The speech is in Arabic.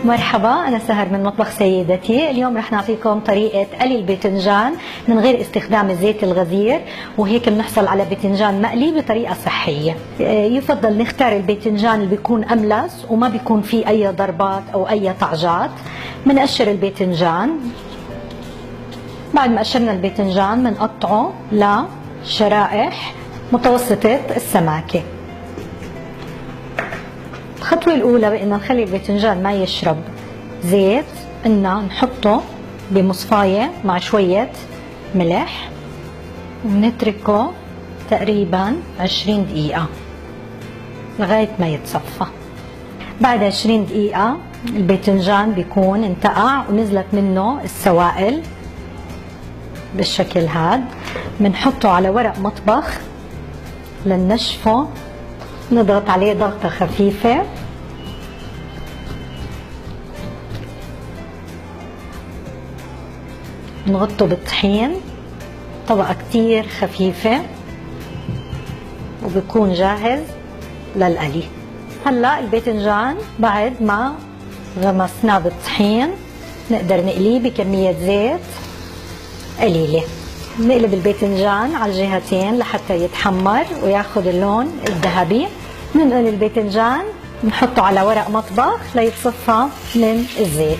مرحبا، أنا سهر من مطبخ سيدتي. اليوم رح نعطيكم طريقة قلي الباذنجان من غير استخدام الزيت الغزير، وهيك بنحصل على باذنجان مقلي بطريقة صحية. يفضل نختار الباذنجان اللي بيكون أملس وما بيكون فيه أي ضربات أو أي طعجات. بنقشر الباذنجان، بعد ما قشرنا الباذنجان بنقطعه لشرائح متوسطة السماكة. الخطوة الأولى بأن نخلي الباذنجان ما يشرب زيت، إننا نحطه بمصفاية مع شوية ملح ونتركه تقريبا 20 دقيقة لغاية ما يتصفى. بعد 20 دقيقة الباذنجان بيكون انتقع ونزلت منه السوائل بالشكل هاد. بنحطه على ورق مطبخ لننشفه، نضغط عليه ضغطة خفيفة نغطه بالطحين، طبقة كتير خفيفة وبيكون جاهز للقلي. هلا الباذنجان بعد ما غمسناه بالطحين نقدر نقليه بكمية زيت قليلة. نقلب الباذنجان على الجهتين لحتى يتحمر وياخذ اللون الذهبي. ننقل الباذنجان نحطه على ورق مطبخ ليتصفى من الزيت.